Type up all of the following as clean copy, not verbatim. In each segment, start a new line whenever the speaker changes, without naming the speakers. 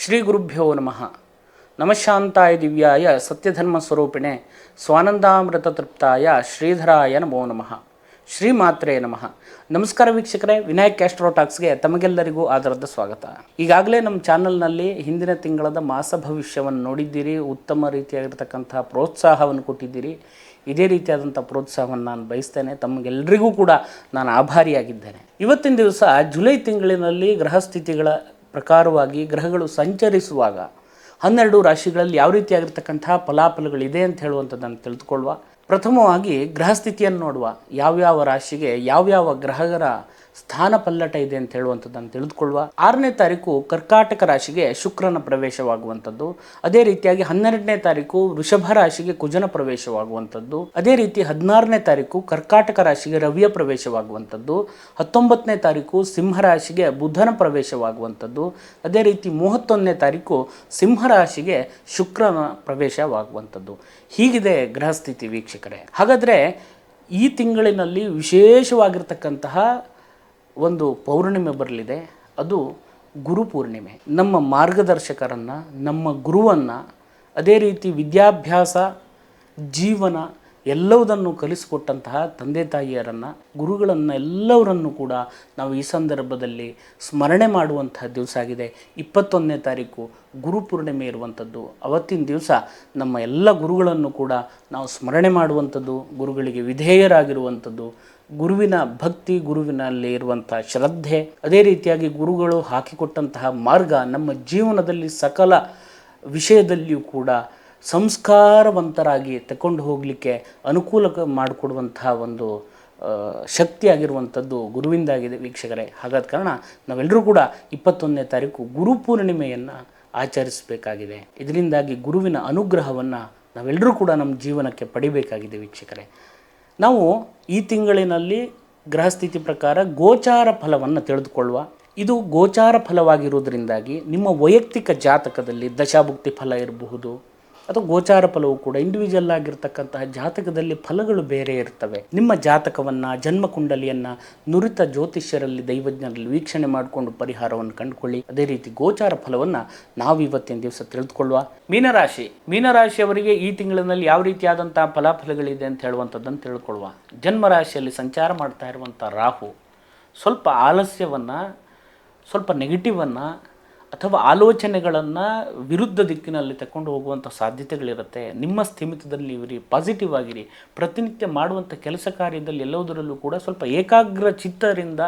ಶ್ರೀ ಗುರುಭ್ಯೋ ನಮಃ. ನಮಃಶಾಂತಾಯ ದಿವ್ಯಾಯ ಸತ್ಯಧರ್ಮ ಸ್ವರೂಪಿಣೆ ಸ್ವಾನಂದಾಮೃತ ತೃಪ್ತಾಯ ಶ್ರೀಧರಾಯ ನಮೋ ನಮಃ. ಶ್ರೀಮಾತ್ರೇ ನಮಃ. ನಮಸ್ಕಾರ ವೀಕ್ಷಕರೇ, ವಿನಾಯಕ್ ಆಸ್ಟ್ರೋ ಟಾಕ್ಸ್ಗೆ ತಮಗೆಲ್ಲರಿಗೂ ಆದರದ ಸ್ವಾಗತ. ಈಗಾಗಲೇ ನಮ್ಮ ಚಾನಲ್ನಲ್ಲಿ ಹಿಂದಿನ ತಿಂಗಳದ ಮಾಸ ಭವಿಷ್ಯವನ್ನು ನೋಡಿದ್ದೀರಿ, ಉತ್ತಮ ರೀತಿಯಾಗಿರ್ತಕ್ಕಂಥ ಪ್ರೋತ್ಸಾಹವನ್ನು ಕೊಟ್ಟಿದ್ದೀರಿ. ಇದೇ ರೀತಿಯಾದಂಥ ಪ್ರೋತ್ಸಾಹವನ್ನು ನಾನು ಬಯಸ್ತೇನೆ. ತಮಗೆಲ್ಲರಿಗೂ ಕೂಡ ನಾನು ಆಭಾರಿಯಾಗಿದ್ದೇನೆ. ಇವತ್ತಿನ ದಿವಸ ಜುಲೈ ತಿಂಗಳಿನಲ್ಲಿ ಗ್ರಹಸ್ಥಿತಿಗಳ ಪ್ರಕಾರವಾಗಿ ಗ್ರಹಗಳು ಸಂಚರಿಸುವಾಗ 12 ರಾಶಿಗಳಲ್ಲಿ ಯಾವ ರೀತಿಯಾಗಿರ್ತಕ್ಕಂಥ ಫಲಾಫಲಗಳಿದೆ ಅಂತ ಹೇಳುವಂಥದ್ದನ್ನು ತಿಳಿದುಕೊಳ್ಳುವ. ಪ್ರಥಮವಾಗಿ ಗ್ರಹಸ್ಥಿತಿಯನ್ನು ನೋಡುವ. ಯಾವ್ಯಾವ ರಾಶಿಗೆ ಯಾವ್ಯಾವ ಗ್ರಹಗಳ ಸ್ಥಾನ ಪಲ್ಲಟ ಇದೆ ಅಂತ ಹೇಳುವಂಥದ್ದನ್ನು ತಿಳಿದುಕೊಳ್ಳುವ. 6ನೇ ತಾರೀಕು ಕರ್ಕಾಟಕ ರಾಶಿಗೆ ಶುಕ್ರನ ಪ್ರವೇಶವಾಗುವಂಥದ್ದು. ಅದೇ ರೀತಿಯಾಗಿ 12ನೇ ತಾರೀಕು ವೃಷಭ ರಾಶಿಗೆ ಕುಜನ ಪ್ರವೇಶವಾಗುವಂಥದ್ದು. ಅದೇ ರೀತಿ 16ನೇ ತಾರೀಕು ಕರ್ಕಾಟಕ ರಾಶಿಗೆ ರವಿಯ ಪ್ರವೇಶವಾಗುವಂಥದ್ದು. 19ನೇ ತಾರೀಕು ಸಿಂಹ ರಾಶಿಗೆ ಬುಧನ ಪ್ರವೇಶವಾಗುವಂಥದ್ದು. ಅದೇ ರೀತಿ 31ನೇ ತಾರೀಕು ಸಿಂಹ ರಾಶಿಗೆ ಶುಕ್ರನ ಪ್ರವೇಶವಾಗುವಂಥದ್ದು. ಹೀಗಿದೆ ಗ್ರಹಸ್ಥಿತಿ ವೀಕ್ಷಕರೇ. ಹಾಗಾದರೆ ಈ ತಿಂಗಳಿನಲ್ಲಿ ವಿಶೇಷವಾಗಿರ್ತಕ್ಕಂತಹ ಒಂದು ಪೌರ್ಣಿಮೆ ಬರಲಿದೆ. ಅದು ಗುರುಪೂರ್ಣಿಮೆ. ನಮ್ಮ ಮಾರ್ಗದರ್ಶಕರನ್ನು, ನಮ್ಮ ಗುರುವನ್ನು, ಅದೇ ರೀತಿ ವಿದ್ಯಾಭ್ಯಾಸ, ಜೀವನ ಎಲ್ಲವುದನ್ನು ಕಲಿಸಿಕೊಟ್ಟಂತಹ ತಂದೆ ತಾಯಿಯರನ್ನು, ಗುರುಗಳನ್ನು ಎಲ್ಲವರನ್ನು ಕೂಡ ನಾವು ಈ ಸಂದರ್ಭದಲ್ಲಿ ಸ್ಮರಣೆ ಮಾಡುವಂತಹ ದಿವಸ ಆಗಿದೆ. 21ನೇ ತಾರೀಕು ಗುರುಪೂರ್ಣಿಮೆ ಇರುವಂಥದ್ದು. ಅವತ್ತಿನ ದಿವಸ ನಮ್ಮ ಎಲ್ಲ ಗುರುಗಳನ್ನು ಕೂಡ ನಾವು ಸ್ಮರಣೆ ಮಾಡುವಂಥದ್ದು, ಗುರುಗಳಿಗೆ ವಿಧೇಯರಾಗಿರುವಂಥದ್ದು, ಗುರುವಿನ ಭಕ್ತಿ, ಗುರುವಿನಲ್ಲಿ ಇರುವಂಥ ಶ್ರದ್ಧೆ, ಅದೇ ರೀತಿಯಾಗಿ ಗುರುಗಳು ಹಾಕಿಕೊಟ್ಟಂತಹ ಮಾರ್ಗ ನಮ್ಮ ಜೀವನದಲ್ಲಿ ಸಕಲ ವಿಷಯದಲ್ಲಿಯೂ ಕೂಡ ಸಂಸ್ಕಾರವಂತರಾಗಿ ತಗೊಂಡು ಹೋಗಲಿಕ್ಕೆ ಅನುಕೂಲ ಮಾಡಿಕೊಡುವಂತಹ ಒಂದು ಶಕ್ತಿಯಾಗಿರುವಂಥದ್ದು ಗುರುವಿಂದಾಗಿದೆ ವೀಕ್ಷಕರೇ. ಹಾಗಾದ ಕಾರಣ ನಾವೆಲ್ಲರೂ ಕೂಡ 21ನೇ ತಾರೀಕು ಗುರುಪೂರ್ಣಿಮೆಯನ್ನು ಆಚರಿಸಬೇಕಾಗಿದೆ. ಇದರಿಂದಾಗಿ ಗುರುವಿನ ಅನುಗ್ರಹವನ್ನು ನಾವೆಲ್ಲರೂ ಕೂಡ ನಮ್ಮ ಜೀವನಕ್ಕೆ ಪಡಿಬೇಕಾಗಿದೆ ವೀಕ್ಷಕರೇ. ನಾವು ಈ ತಿಂಗಳಿನಲ್ಲಿ ಗ್ರಹಸ್ಥಿತಿ ಪ್ರಕಾರ ಗೋಚಾರ ಫಲವನ್ನು ತಿಳಿದುಕೊಳ್ಳುವ. ಇದು ಗೋಚಾರ ಫಲವಾಗಿರುವುದರಿಂದಾಗಿ ನಿಮ್ಮ ವೈಯಕ್ತಿಕ ಜಾತಕದಲ್ಲಿ ದಶಾಭುಕ್ತಿ ಫಲ ಇರಬಹುದು, ಅಥವಾ ಗೋಚಾರ ಫಲವು ಕೂಡ ಇಂಡಿವಿಜುವಲ್ ಆಗಿರ್ತಕ್ಕಂತಹ ಜಾತಕದಲ್ಲಿ ಫಲಗಳು ಬೇರೆ ಇರ್ತವೆ. ನಿಮ್ಮ ಜಾತಕವನ್ನು, ಜನ್ಮಕುಂಡಲಿಯನ್ನು ನುರಿತ ಜ್ಯೋತಿಷ್ಯರಲ್ಲಿ, ದೈವಜ್ಞರಲ್ಲಿ ವೀಕ್ಷಣೆ ಮಾಡಿಕೊಂಡು ಪರಿಹಾರವನ್ನು ಕಂಡುಕೊಳ್ಳಿ. ಅದೇ ರೀತಿ ಗೋಚಾರ ಫಲವನ್ನು ನಾವು ಇವತ್ತಿನ ದಿವಸ ತಿಳಿದುಕೊಳ್ಳುವ. ಮೀನರಾಶಿಯವರಿಗೆ ಈ ತಿಂಗಳಿನಲ್ಲಿ ಯಾವ ರೀತಿಯಾದಂತಹ ಫಲಾಫಲಗಳಿದೆ ಅಂತ ಹೇಳುವಂಥದ್ದನ್ನು ತಿಳ್ಕೊಳ್ಳುವ. ಜನ್ಮರಾಶಿಯಲ್ಲಿ ಸಂಚಾರ ಮಾಡ್ತಾ ಇರುವಂಥ ರಾಹು ಸ್ವಲ್ಪ ಆಲಸ್ಯವನ್ನು, ಸ್ವಲ್ಪ ನೆಗೆಟಿವನ್ನು ಅಥವಾ ಆಲೋಚನೆಗಳನ್ನು ವಿರುದ್ಧ ದಿಕ್ಕಿನಲ್ಲಿ ತಗೊಂಡು ಹೋಗುವಂಥ ಸಾಧ್ಯತೆಗಳಿರುತ್ತೆ. ನಿಮ್ಮ ಸ್ಥಿಮಿತದಲ್ಲಿ ಇರಿ, ಪಾಸಿಟಿವ್ ಆಗಿರಿ. ಪ್ರತಿನಿತ್ಯ ಮಾಡುವಂಥ ಕೆಲಸ ಕಾರ್ಯದಲ್ಲಿ ಎಲ್ಲದರಲ್ಲೂ ಕೂಡ ಸ್ವಲ್ಪ ಏಕಾಗ್ರ ಚಿತ್ತರಿಂದ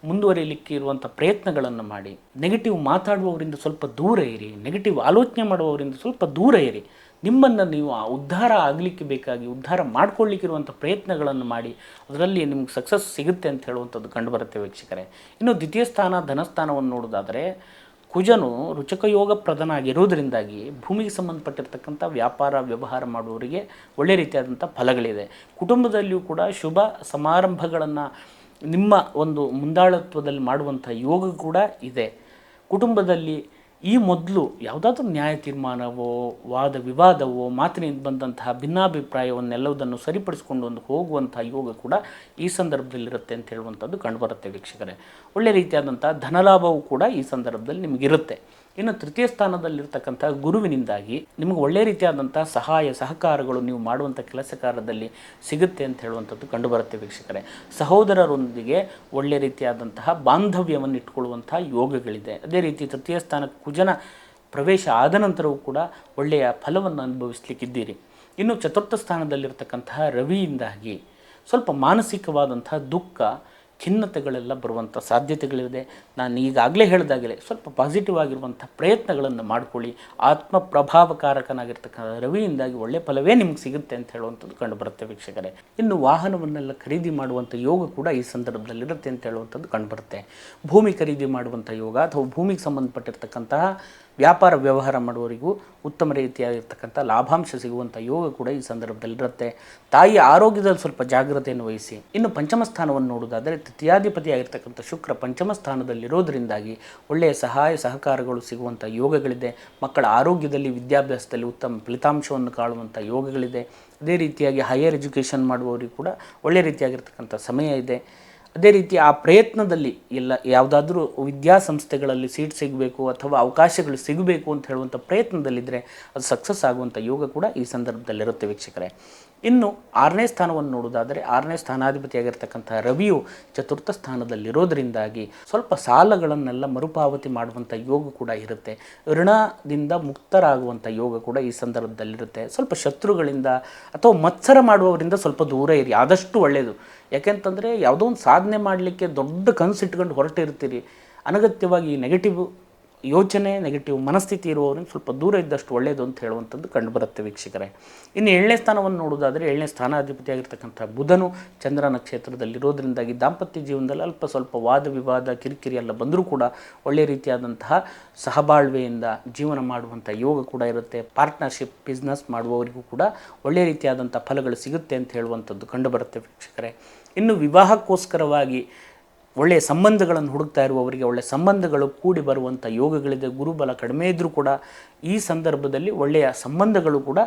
ಮುಂದುವರಿಯಲಿಕ್ಕೆ ಇರುವಂಥ ಪ್ರಯತ್ನಗಳನ್ನು ಮಾಡಿ. ನೆಗೆಟಿವ್ ಮಾತಾಡುವವರಿಂದ ಸ್ವಲ್ಪ ದೂರ ಇರಿ, ನೆಗೆಟಿವ್ ಆಲೋಚನೆ ಮಾಡುವವರಿಂದ ಸ್ವಲ್ಪ ದೂರ ಇರಿ. ನಿಮ್ಮನ್ನು ನೀವು ಉದ್ಧಾರ ಆಗಲಿಕ್ಕೆ ಬೇಕಾಗಿ, ಉದ್ಧಾರ ಮಾಡ್ಕೊಳ್ಳಿಕ್ಕಿರುವಂಥ ಪ್ರಯತ್ನಗಳನ್ನು ಮಾಡಿ. ಅದರಲ್ಲಿ ನಿಮ್ಗೆ ಸಕ್ಸಸ್ ಸಿಗುತ್ತೆ ಅಂತ ಹೇಳುವಂಥದ್ದು ಕಂಡುಬರುತ್ತೆ ವೀಕ್ಷಕರೇ. ಇನ್ನು ದ್ವಿತೀಯ ಸ್ಥಾನ ಧನಸ್ಥಾನವನ್ನು ನೋಡೋದಾದರೆ ಕುಜನು ರುಚಕಯೋಗ ಪ್ರಧಾನಾಗಿರುವುದರಿಂದಾಗಿ ಭೂಮಿಗೆ ಸಂಬಂಧಪಟ್ಟಿರ್ತಕ್ಕಂಥ ವ್ಯಾಪಾರ ವ್ಯವಹಾರ ಮಾಡುವವರಿಗೆ ಒಳ್ಳೆಯ ರೀತಿಯಾದಂಥ ಫಲಗಳಿದೆ. ಕುಟುಂಬದಲ್ಲಿಯೂ ಕೂಡ ಶುಭ ಸಮಾರಂಭಗಳನ್ನು ನಿಮ್ಮ ಒಂದು ಮುಂದಾಳತ್ವದಲ್ಲಿ ಮಾಡುವಂಥ ಯೋಗ ಕೂಡ ಇದೆ. ಕುಟುಂಬದಲ್ಲಿ ಈ ಮೊದಲು ಯಾವುದಾದ್ರೂ ನ್ಯಾಯ ತೀರ್ಮಾನವೋ, ವಾದ ವಿವಾದವೋ, ಮಾತಿನಿಂದ ಬಂದಂತಹ ಭಿನ್ನಾಭಿಪ್ರಾಯವನ್ನೆಲ್ಲವುದನ್ನು ಸರಿಪಡಿಸಿಕೊಂಡು ಒಂದು ಹೋಗುವಂಥ ಯೋಗ ಕೂಡ ಈ ಸಂದರ್ಭದಲ್ಲಿರುತ್ತೆ ಅಂತ ಹೇಳುವಂಥದ್ದು ಕಂಡುಬರುತ್ತೆ ವೀಕ್ಷಕರೇ. ಒಳ್ಳೆಯ ರೀತಿಯಾದಂಥ ಧನಲಾಭವೂ ಕೂಡ ಈ ಸಂದರ್ಭದಲ್ಲಿ ನಿಮಗಿರುತ್ತೆ. ಇನ್ನು ತೃತೀಯ ಸ್ಥಾನದಲ್ಲಿರ್ತಕ್ಕಂಥ ಗುರುವಿನಿಂದಾಗಿ ನಿಮಗೆ ಒಳ್ಳೆಯ ರೀತಿಯಾದಂಥ ಸಹಾಯ ಸಹಕಾರಗಳು ನೀವು ಮಾಡುವಂಥ ಕೆಲಸ ಕಾರ್ಯದಲ್ಲಿ ಸಿಗುತ್ತೆ ಅಂತ ಹೇಳುವಂಥದ್ದು ಕಂಡುಬರುತ್ತೆ ವೀಕ್ಷಕರೇ. ಸಹೋದರರೊಂದಿಗೆ ಒಳ್ಳೆಯ ರೀತಿಯಾದಂತಹ ಬಾಂಧವ್ಯವನ್ನು ಇಟ್ಕೊಳ್ಳುವಂಥ ಯೋಗಗಳಿದೆ. ಅದೇ ರೀತಿ ತೃತೀಯ ಸ್ಥಾನಕ್ಕೆ ಕುಜನ ಪ್ರವೇಶ ಆದ ನಂತರವೂ ಕೂಡ ಒಳ್ಳೆಯ ಫಲವನ್ನು ಅನುಭವಿಸಲಿಕ್ಕಿದ್ದೀರಿ. ಇನ್ನು ಚತುರ್ಥ ಸ್ಥಾನದಲ್ಲಿರ್ತಕ್ಕಂತಹ ರವಿಯಿಂದಾಗಿ ಸ್ವಲ್ಪ ಮಾನಸಿಕವಾದಂತಹ ದುಃಖ, ಖಿನ್ನತೆಗಳೆಲ್ಲ ಬರುವಂಥ ಸಾಧ್ಯತೆಗಳಿದೆ. ನಾನು ಈಗಾಗಲೇ ಹೇಳಿದಾಗಲೇ ಸ್ವಲ್ಪ ಪಾಸಿಟಿವ್ ಆಗಿರುವಂಥ ಪ್ರಯತ್ನಗಳನ್ನು ಮಾಡಿಕೊಳ್ಳಿ. ಆತ್ಮ ಪ್ರಭಾವಕಾರಕನಾಗಿರ್ತಕ್ಕಂಥ ರವಿಯಿಂದಾಗಿ ಒಳ್ಳೆಯ ಫಲವೇ ನಿಮ್ಗೆ ಸಿಗುತ್ತೆ ಅಂತ ಹೇಳುವಂಥದ್ದು ಕಂಡುಬರುತ್ತೆ ವೀಕ್ಷಕರೇ. ಇನ್ನು ವಾಹನವನ್ನೆಲ್ಲ ಖರೀದಿ ಮಾಡುವಂಥ ಯೋಗ ಕೂಡ ಈ ಸಂದರ್ಭದಲ್ಲಿರುತ್ತೆ ಅಂತ ಹೇಳುವಂಥದ್ದು ಕಂಡುಬರುತ್ತೆ. ಭೂಮಿ ಖರೀದಿ ಮಾಡುವಂಥ ಯೋಗ ಅಥವಾ ಭೂಮಿಗೆ ಸಂಬಂಧಪಟ್ಟಿರ್ತಕ್ಕಂತಹ ವ್ಯಾಪಾರ ವ್ಯವಹಾರ ಮಾಡುವವರಿಗೂ ಉತ್ತಮ ರೀತಿಯಾಗಿರ್ತಕ್ಕಂಥ ಲಾಭಾಂಶ ಸಿಗುವಂಥ ಯೋಗ ಕೂಡ ಈ ಸಂದರ್ಭದಲ್ಲಿರುತ್ತೆ. ತಾಯಿಯ ಆರೋಗ್ಯದಲ್ಲಿ ಸ್ವಲ್ಪ ಜಾಗ್ರತೆಯನ್ನು ವಹಿಸಿ. ಇನ್ನು ಪಂಚಮ ಸ್ಥಾನವನ್ನು ನೋಡುವುದಾದರೆ ತೃತೀಯಾಧಿಪತಿಯಾಗಿರ್ತಕ್ಕಂಥ ಶುಕ್ರ ಪಂಚಮ ಸ್ಥಾನದಲ್ಲಿರೋದರಿಂದಾಗಿ ಒಳ್ಳೆಯ ಸಹಾಯ ಸಹಕಾರಗಳು ಸಿಗುವಂಥ ಯೋಗಗಳಿದೆ. ಮಕ್ಕಳ ಆರೋಗ್ಯದಲ್ಲಿ, ವಿದ್ಯಾಭ್ಯಾಸದಲ್ಲಿ ಉತ್ತಮ ಫಲಿತಾಂಶವನ್ನು ಕಾಣುವಂಥ ಯೋಗಗಳಿದೆ. ಅದೇ ರೀತಿಯಾಗಿ ಹೈಯರ್ ಎಜುಕೇಷನ್ ಮಾಡುವವರಿಗೂ ಕೂಡ ಒಳ್ಳೆಯ ರೀತಿಯಾಗಿರ್ತಕ್ಕಂಥ ಸಮಯ ಇದೆ. ಅದೇ ರೀತಿ ಆ ಪ್ರಯತ್ನದಲ್ಲಿ ಎಲ್ಲ ಯಾವುದಾದ್ರೂ ವಿದ್ಯಾಸಂಸ್ಥೆಗಳಲ್ಲಿ ಸೀಟ್ ಸಿಗಬೇಕು ಅಥವಾ ಅವಕಾಶಗಳು ಸಿಗಬೇಕು ಅಂತ ಹೇಳುವಂಥ ಪ್ರಯತ್ನದಲ್ಲಿದ್ದರೆ ಅದು ಸಕ್ಸಸ್ ಆಗುವಂಥ ಯೋಗ ಕೂಡ ಈ ಸಂದರ್ಭದಲ್ಲಿರುತ್ತೆ ವೀಕ್ಷಕರೇ. ಇನ್ನು 6ನೇ ಸ್ಥಾನವನ್ನು ನೋಡೋದಾದರೆ 6ನೇ ಸ್ಥಾನಾಧಿಪತಿಯಾಗಿರ್ತಕ್ಕಂಥ ರವಿಯು ಚತುರ್ಥ ಸ್ಥಾನದಲ್ಲಿರೋದರಿಂದಾಗಿ ಸ್ವಲ್ಪ ಸಾಲಗಳನ್ನೆಲ್ಲ ಮರುಪಾವತಿ ಮಾಡುವಂಥ ಯೋಗ ಕೂಡ ಇರುತ್ತೆ. ಋಣದಿಂದ ಮುಕ್ತರಾಗುವಂಥ ಯೋಗ ಕೂಡ ಈ ಸಂದರ್ಭದಲ್ಲಿರುತ್ತೆ. ಸ್ವಲ್ಪ ಶತ್ರುಗಳಿಂದ ಅಥವಾ ಮತ್ಸರ ಮಾಡುವವರಿಂದ ಸ್ವಲ್ಪ ದೂರ ಇರಿ, ಆದಷ್ಟು ಒಳ್ಳೆಯದು. ಯಾಕೆಂತಂದರೆ ಯಾವುದೋ ಒಂದು ಸಾಧನೆ ಮಾಡಲಿಕ್ಕೆ ದೊಡ್ಡ ಕನಸು ಇಟ್ಕೊಂಡು ಹೊರಟಿರ್ತೀರಿ, ಅನಗತ್ಯವಾಗಿ ನೆಗೆಟಿವ್ ಯೋಚನೆ ನೆಗೆಟಿವ್ ಮನಸ್ಥಿತಿ ಇರುವವರಿಂದ ಸ್ವಲ್ಪ ದೂರ ಇದ್ದಷ್ಟು ಒಳ್ಳೆಯದು ಅಂತ ಹೇಳುವಂಥದ್ದು ಕಂಡುಬರುತ್ತೆ ವೀಕ್ಷಕರೇ. ಇನ್ನು 7ನೇ ಸ್ಥಾನವನ್ನು ನೋಡೋದಾದರೆ 7ನೇ ಸ್ಥಾನಾಧಿಪತಿಯಾಗಿರ್ತಕ್ಕಂಥ ಬುಧನು ಚಂದ್ರನ ಕ್ಷೇತ್ರದಲ್ಲಿರೋದ್ರಿಂದಾಗಿ ದಾಂಪತ್ಯ ಜೀವನದಲ್ಲಿ ಅಲ್ಪ ಸ್ವಲ್ಪ ವಾದ ವಿವಾದ ಕಿರಿಕಿರಿ ಎಲ್ಲ ಬಂದರೂ ಕೂಡ ಒಳ್ಳೆಯ ರೀತಿಯಾದಂತಹ ಸಹಬಾಳ್ವೆಯಿಂದ ಜೀವನ ಮಾಡುವಂಥ ಯೋಗ ಕೂಡ ಇರುತ್ತೆ. ಪಾರ್ಟ್ನರ್ಶಿಪ್ ಬಿಸ್ನೆಸ್ ಮಾಡುವವರಿಗೂ ಕೂಡ ಒಳ್ಳೆಯ ರೀತಿಯಾದಂಥ ಫಲಗಳು ಸಿಗುತ್ತೆ ಅಂತ ಹೇಳುವಂಥದ್ದು ಕಂಡುಬರುತ್ತೆ ವೀಕ್ಷಕರೇ. ಇನ್ನು ವಿವಾಹಕ್ಕೋಸ್ಕರವಾಗಿ ಒಳ್ಳೆಯ ಸಂಬಂಧಗಳನ್ನು ಹುಡುಕ್ತಾ ಇರುವವರಿಗೆ ಒಳ್ಳೆಯ ಸಂಬಂಧಗಳು ಕೂಡಿ ಬರುವಂಥ ಯೋಗಗಳಿದೆ. ಗುರುಬಲ ಕಡಿಮೆ ಇದ್ದರೂ ಕೂಡ ಈ ಸಂದರ್ಭದಲ್ಲಿ ಒಳ್ಳೆಯ ಸಂಬಂಧಗಳು ಕೂಡ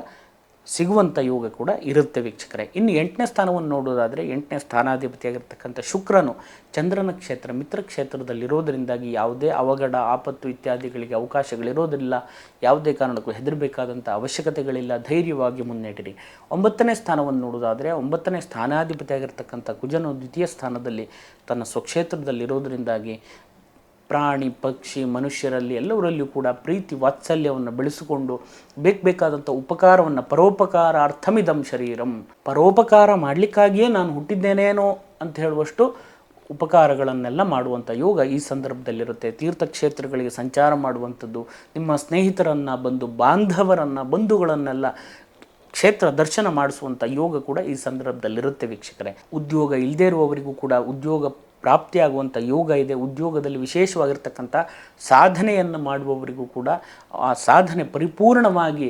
ಸಿಗುವಂಥ ಯೋಗ ಕೂಡ ಇರುತ್ತೆ ವೀಕ್ಷಕರೇ. ಇನ್ನು 8ನೇ ಸ್ಥಾನವನ್ನು ನೋಡೋದಾದರೆ 8ನೇ ಸ್ಥಾನಾಧಿಪತಿಯಾಗಿರ್ತಕ್ಕಂಥ ಶುಕ್ರನು ಚಂದ್ರನ ಕ್ಷೇತ್ರ ಮಿತ್ರ ಕ್ಷೇತ್ರದಲ್ಲಿರೋದರಿಂದಾಗಿ ಯಾವುದೇ ಅವಘಡ ಆಪತ್ತು ಇತ್ಯಾದಿಗಳಿಗೆ ಅವಕಾಶಗಳಿರೋದಿಲ್ಲ. ಯಾವುದೇ ಕಾರಣಕ್ಕೂ ಹೆದರಬೇಕಾದಂಥ ಅವಶ್ಯಕತೆಗಳಿಲ್ಲ, ಧೈರ್ಯವಾಗಿ ಮುನ್ನಡೆಯಿರಿ. 9ನೇ ಸ್ಥಾನವನ್ನು ನೋಡೋದಾದರೆ 9ನೇ ಸ್ಥಾನಾಧಿಪತಿಯಾಗಿರ್ತಕ್ಕಂಥ ಕುಜನು ದ್ವಿತೀಯ ಸ್ಥಾನದಲ್ಲಿ ತನ್ನ ಸ್ವಕ್ಷೇತ್ರದಲ್ಲಿರೋದರಿಂದಾಗಿ ಪ್ರಾಣಿ ಪಕ್ಷಿ ಮನುಷ್ಯರಲ್ಲಿ ಎಲ್ಲವರಲ್ಲಿಯೂ ಕೂಡ ಪ್ರೀತಿ ವಾತ್ಸಲ್ಯವನ್ನು ಬೆಳೆಸಿಕೊಂಡು ಬೇಕಾದಂಥ ಉಪಕಾರವನ್ನು ಪರೋಪಕಾರ ಅರ್ಥಮಿದಂ ಶರೀರಂ, ಪರೋಪಕಾರ ಮಾಡಲಿಕ್ಕಾಗಿಯೇ ನಾನು ಹುಟ್ಟಿದ್ದೇನೇನೋ ಅಂತ ಹೇಳುವಷ್ಟು ಉಪಕಾರಗಳನ್ನೆಲ್ಲ ಮಾಡುವಂಥ ಯೋಗ ಈ ಸಂದರ್ಭದಲ್ಲಿರುತ್ತೆ. ತೀರ್ಥಕ್ಷೇತ್ರಗಳಿಗೆ ಸಂಚಾರ ಮಾಡುವಂಥದ್ದು, ನಿಮ್ಮ ಸ್ನೇಹಿತರನ್ನು ಬಂಧುಗಳನ್ನೆಲ್ಲ ಕ್ಷೇತ್ರ ದರ್ಶನ ಮಾಡಿಸುವಂಥ ಯೋಗ ಕೂಡ ಈ ಸಂದರ್ಭದಲ್ಲಿರುತ್ತೆ ವೀಕ್ಷಕರೇ. ಉದ್ಯೋಗ ಇಲ್ಲದೇ ಇರುವವರಿಗೂ ಕೂಡ ಉದ್ಯೋಗ ಪ್ರಾಪ್ತಿಯಾಗುವಂಥ ಯೋಗ ಇದೆ. ಉದ್ಯೋಗದಲ್ಲಿ ವಿಶೇಷವಾಗಿರ್ತಕ್ಕಂಥ ಸಾಧನೆಯನ್ನು ಮಾಡುವವರಿಗೂ ಕೂಡ ಆ ಸಾಧನೆ ಪರಿಪೂರ್ಣವಾಗಿ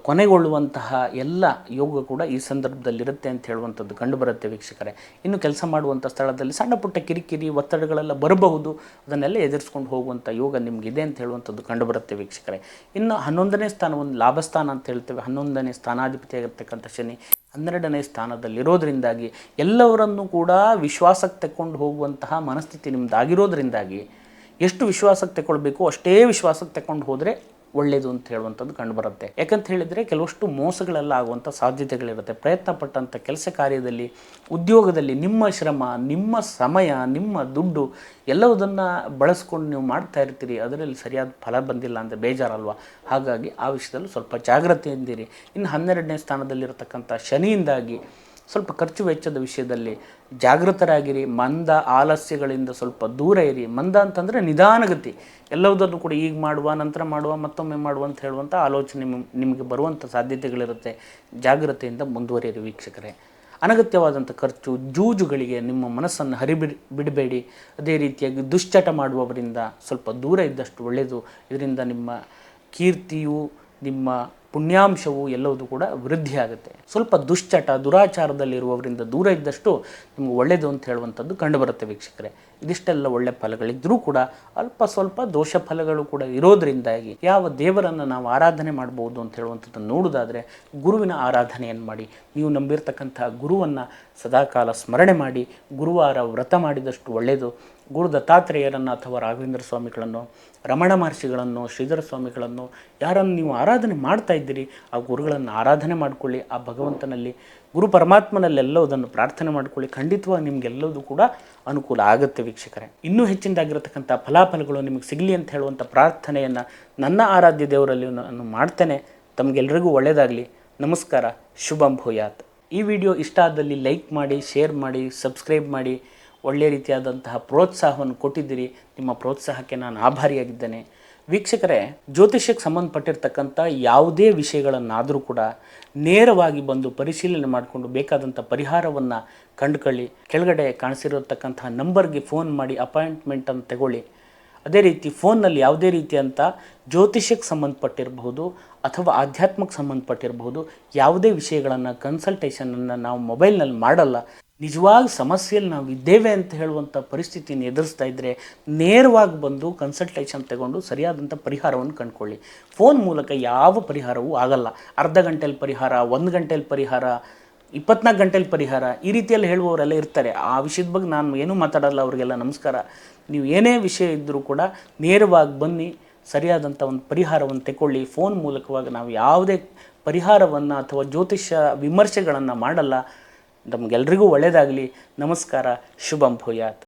ಕೊನೆಗೊಳ್ಳುವಂತಹ ಎಲ್ಲ ಯೋಗ ಕೂಡ ಈ ಸಂದರ್ಭದಲ್ಲಿರುತ್ತೆ ಅಂತ ಹೇಳುವಂಥದ್ದು ಕಂಡುಬರುತ್ತೆ ವೀಕ್ಷಕರೇ. ಇನ್ನು ಕೆಲಸ ಮಾಡುವಂಥ ಸ್ಥಳದಲ್ಲಿ ಸಣ್ಣ ಪುಟ್ಟ ಕಿರಿಕಿರಿ ಒತ್ತಡಗಳೆಲ್ಲ ಬರಬಹುದು, ಅದನ್ನೆಲ್ಲ ಎದುರಿಸ್ಕೊಂಡು ಹೋಗುವಂಥ ಯೋಗ ನಿಮಗಿದೆ ಅಂತ ಹೇಳುವಂಥದ್ದು ಕಂಡುಬರುತ್ತೆ ವೀಕ್ಷಕರೇ. ಇನ್ನು 11ನೇ ಸ್ಥಾನವನ್ನು ಲಾಭಸ್ಥಾನ ಅಂತ ಹೇಳ್ತೇವೆ. 11ನೇ ಸ್ಥಾನಾಧಿಪತಿಯಾಗಿರ್ತಕ್ಕಂಥ ಶನಿ 12ನೇ ಸ್ಥಾನದಲ್ಲಿರೋದರಿಂದಾಗಿ ಎಲ್ಲವರನ್ನೂ ಕೂಡ ವಿಶ್ವಾಸಕ್ಕೆ ತಗೊಂಡು ಹೋಗುವಂತಹ ಮನಸ್ಥಿತಿ ನಿಮ್ಮದಾಗಿರೋದ್ರಿಂದಾಗಿ ಎಷ್ಟು ವಿಶ್ವಾಸಕ್ಕೆ ತಗೊಳ್ಬೇಕು ಅಷ್ಟೇ ವಿಶ್ವಾಸಕ್ಕೆ ತಗೊಂಡು ಹೋದರೆ ಒಳ್ಳೆಯದು ಅಂತ ಹೇಳುವಂಥದ್ದು ಕಂಡುಬರುತ್ತೆ. ಯಾಕಂತ ಹೇಳಿದರೆ ಕೆಲವಷ್ಟು ಮೋಸಗಳೆಲ್ಲ ಆಗುವಂಥ ಸಾಧ್ಯತೆಗಳಿರುತ್ತೆ. ಪ್ರಯತ್ನ ಪಟ್ಟಂಥ ಕೆಲಸ ಕಾರ್ಯದಲ್ಲಿ ಉದ್ಯೋಗದಲ್ಲಿ ನಿಮ್ಮ ಶ್ರಮ ನಿಮ್ಮ ಸಮಯ ನಿಮ್ಮ ದುಡ್ಡು ಎಲ್ಲವುದನ್ನು ಬಳಸ್ಕೊಂಡು ನೀವು ಮಾಡ್ತಾ ಇರ್ತೀರಿ, ಅದರಲ್ಲಿ ಸರಿಯಾದ ಫಲ ಬಂದಿಲ್ಲ ಅಂದರೆ ಬೇಜಾರಲ್ವ. ಹಾಗಾಗಿ ಆ ವಿಷಯದಲ್ಲೂ ಸ್ವಲ್ಪ ಜಾಗ್ರತೆಯಿಂದಿರಿ. ಇನ್ನು 12ನೇ ಸ್ಥಾನದಲ್ಲಿರತಕ್ಕಂಥ ಶನಿಯಿಂದಾಗಿ ಸ್ವಲ್ಪ ಖರ್ಚು ವೆಚ್ಚದ ವಿಷಯದಲ್ಲಿ ಜಾಗೃತರಾಗಿರಿ. ಮಂದ ಆಲಸ್ಯಗಳಿಂದ ಸ್ವಲ್ಪ ದೂರ ಇರಿ. ಮಂದ ಅಂತಂದರೆ ನಿಧಾನಗತಿ, ಎಲ್ಲವುದನ್ನು ಕೂಡ ಈಗ ಮಾಡುವ ನಂತರ ಮಾಡುವ ಮತ್ತೊಮ್ಮೆ ಮಾಡುವ ಅಂತ ಹೇಳುವಂಥ ಆಲೋಚನೆ ನಿಮಗೆ ಬರುವಂಥ ಸಾಧ್ಯತೆಗಳಿರುತ್ತೆ. ಜಾಗ್ರತೆಯಿಂದ ಮುಂದುವರಿಯಿರಿ ವೀಕ್ಷಕರೇ. ಅನಗತ್ಯವಾದಂಥ ಖರ್ಚು ಜೂಜುಗಳಿಗೆ ನಿಮ್ಮ ಮನಸ್ಸನ್ನು ಬಿಡಬೇಡಿ. ಅದೇ ರೀತಿಯಾಗಿ ದುಶ್ಚಟ ಮಾಡುವವರಿಂದ ಸ್ವಲ್ಪ ದೂರ ಇದ್ದಷ್ಟು ಒಳ್ಳೆಯದು. ಇದರಿಂದ ನಿಮ್ಮ ಕೀರ್ತಿಯು ನಿಮ್ಮ ಪುಣ್ಯಾಂಶವು ಎಲ್ಲವೂ ಕೂಡ ವೃದ್ಧಿ ಆಗುತ್ತೆ. ಸ್ವಲ್ಪ ದುಶ್ಚಟ ದುರಾಚಾರದಲ್ಲಿರುವವರಿಂದ ದೂರ ಇದ್ದಷ್ಟು ನಿಮಗೆ ಒಳ್ಳೆಯದು ಅಂತ ಹೇಳುವಂಥದ್ದು ಕಂಡುಬರುತ್ತೆ ವೀಕ್ಷಕರೇ. ಇದಿಷ್ಟೆಲ್ಲ ಒಳ್ಳೆ ಫಲಗಳಿದ್ದರೂ ಕೂಡ ಅಲ್ಪ ಸ್ವಲ್ಪ ದೋಷ ಫಲಗಳು ಕೂಡ ಇರೋದರಿಂದಾಗಿ ಯಾವ ದೇವರನ್ನು ನಾವು ಆರಾಧನೆ ಮಾಡ್ಬೋದು ಅಂತ ಹೇಳುವಂಥದ್ದನ್ನು ನೋಡೋದಾದರೆ ಗುರುವಿನ ಆರಾಧನೆಯನ್ನು ಮಾಡಿ. ನೀವು ನಂಬಿರ್ತಕ್ಕಂಥ ಗುರುವನ್ನು ಸದಾಕಾಲ ಸ್ಮರಣೆ ಮಾಡಿ. ಗುರುವಾರ ವ್ರತ ಮಾಡಿದಷ್ಟು ಒಳ್ಳೆಯದು. ಗುರು ದತ್ತಾತ್ರೇಯರನ್ನು ಅಥವಾ ರಾಘವೇಂದ್ರ ಸ್ವಾಮಿಗಳನ್ನು, ರಮಣ ಮಹರ್ಷಿಗಳನ್ನು, ಶ್ರೀಧರ ಸ್ವಾಮಿಗಳನ್ನು ಯಾರನ್ನು ನೀವು ಆರಾಧನೆ ಮಾಡ್ತಾ ಇದ್ದೀರಿ ಆ ಗುರುಗಳನ್ನು ಆರಾಧನೆ ಮಾಡಿಕೊಳ್ಳಿ. ಆ ಭಗವಂತನಲ್ಲಿ ಗುರು ಪರಮಾತ್ಮನಲ್ಲೆಲ್ಲವುದನ್ನು ಪ್ರಾರ್ಥನೆ ಮಾಡಿಕೊಳ್ಳಿ. ಖಂಡಿತವಾಗಿ ನಿಮಗೆಲ್ಲವೂ ಕೂಡ ಅನುಕೂಲ ಆಗುತ್ತೆ ವೀಕ್ಷಕರೇ. ಇನ್ನೂ ಹೆಚ್ಚಿನದಾಗಿರತಕ್ಕಂಥ ಫಲಾಫಲಗಳು ನಿಮಗೆ ಸಿಗಲಿ ಅಂತ ಹೇಳುವಂಥ ಪ್ರಾರ್ಥನೆಯನ್ನು ನನ್ನ ಆರಾಧ್ಯ ದೇವರಲ್ಲಿ ನಾನು ಮಾಡ್ತೇನೆ. ತಮಗೆಲ್ಲರಿಗೂ ಒಳ್ಳೆಯದಾಗಲಿ. ನಮಸ್ಕಾರ. ಶುಭಂ ಭೂಯಾತ್. ಈ ವಿಡಿಯೋ ಇಷ್ಟ ಆದಲ್ಲಿ ಲೈಕ್ ಮಾಡಿ, ಶೇರ್ ಮಾಡಿ, ಸಬ್ಸ್ಕ್ರೈಬ್ ಮಾಡಿ. ಒಳ್ಳೆಯ ರೀತಿಯಾದಂತಹ ಪ್ರೋತ್ಸಾಹವನ್ನು ಕೊಟ್ಟಿದ್ದೀರಿ. ನಿಮ್ಮ ಪ್ರೋತ್ಸಾಹಕ್ಕೆ ನಾನು ಆಭಾರಿಯಾಗಿದ್ದೇನೆ. ವೀಕ್ಷಕರೇ, ಜ್ಯೋತಿಷ್ಯಕ್ಕೆ ಸಂಬಂಧಪಟ್ಟಿರ್ತಕ್ಕಂಥ ಯಾವುದೇ ವಿಷಯಗಳನ್ನಾದರೂ ಕೂಡ ನೇರವಾಗಿ ಬಂದು ಪರಿಶೀಲನೆ ಮಾಡಿಕೊಂಡು ಬೇಕಾದಂಥ ಪರಿಹಾರವನ್ನು ಕಂಡುಕೊಳ್ಳಿ. ಕೆಳಗಡೆ ಕಾಣಿಸಿರತಕ್ಕಂಥ ನಂಬರ್ಗೆ ಫೋನ್ ಮಾಡಿ ಅಪಾಯಿಂಟ್ಮೆಂಟನ್ನು ತಗೊಳ್ಳಿ. ಅದೇ ರೀತಿ ಫೋನ್ನಲ್ಲಿ ಯಾವುದೇ ರೀತಿಯಂಥ ಜ್ಯೋತಿಷ್ಯಕ್ಕೆ ಸಂಬಂಧಪಟ್ಟಿರಬಹುದು ಅಥವಾ ಆಧ್ಯಾತ್ಮಕ್ಕೆ ಸಂಬಂಧಪಟ್ಟಿರಬಹುದು ಯಾವುದೇ ವಿಷಯಗಳನ್ನು ಕನ್ಸಲ್ಟೇಷನನ್ನು ನಾವು ಮೊಬೈಲ್ನಲ್ಲಿ ಮಾಡಲ್ಲ. ನಿಜವಾಗಿ ಸಮಸ್ಯೆಯಲ್ಲಿ ನಾವು ಇದ್ದೇವೆ ಅಂತ ಹೇಳುವಂಥ ಪರಿಸ್ಥಿತಿಯನ್ನು ಎದುರಿಸ್ತಾ ಇದ್ದರೆ ನೇರವಾಗಿ ಬಂದು ಕನ್ಸಲ್ಟೇಷನ್ ತಗೊಂಡು ಸರಿಯಾದಂಥ ಪರಿಹಾರವನ್ನು ಕಂಡುಕೊಳ್ಳಿ. ಫೋನ್ ಮೂಲಕ ಯಾವ ಪರಿಹಾರವೂ ಆಗಲ್ಲ. ಅರ್ಧ ಗಂಟೆಯಲ್ಲಿ ಪರಿಹಾರ, 1 ಗಂಟೆಯಲ್ಲಿ ಪರಿಹಾರ 24 ಗಂಟೆಲಿ ಪರಿಹಾರ, ಈ ರೀತಿಯಲ್ಲಿ ಹೇಳುವವರೆಲ್ಲ ಇರ್ತಾರೆ. ಆ ವಿಷಯದ ಬಗ್ಗೆ ನಾನು ಏನೂ ಮಾತಾಡಲ್ಲ, ಅವರಿಗೆಲ್ಲ ನಮಸ್ಕಾರ. ನೀವು ಏನೇ ವಿಷಯ ಇದ್ದರೂ ಕೂಡ ನೇರವಾಗಿ ಬನ್ನಿ, ಸರಿಯಾದಂಥ ಒಂದು ಪರಿಹಾರವನ್ನು ತೆಗೊಳ್ಳಿ. ಫೋನ್ ಮೂಲಕವಾಗಿ ನಾವು ಯಾವುದೇ ಪರಿಹಾರವನ್ನು ಅಥವಾ ಜ್ಯೋತಿಷ್ಯ ವಿಮರ್ಶೆಗಳನ್ನು ಮಾಡಲ್ಲ. ನಮಗೆಲ್ರಿಗೂ ಒಳ್ಳೆಯದಾಗಲಿ. ನಮಸ್ಕಾರ. ಶುಭಂ ಭೂಯಾತ್.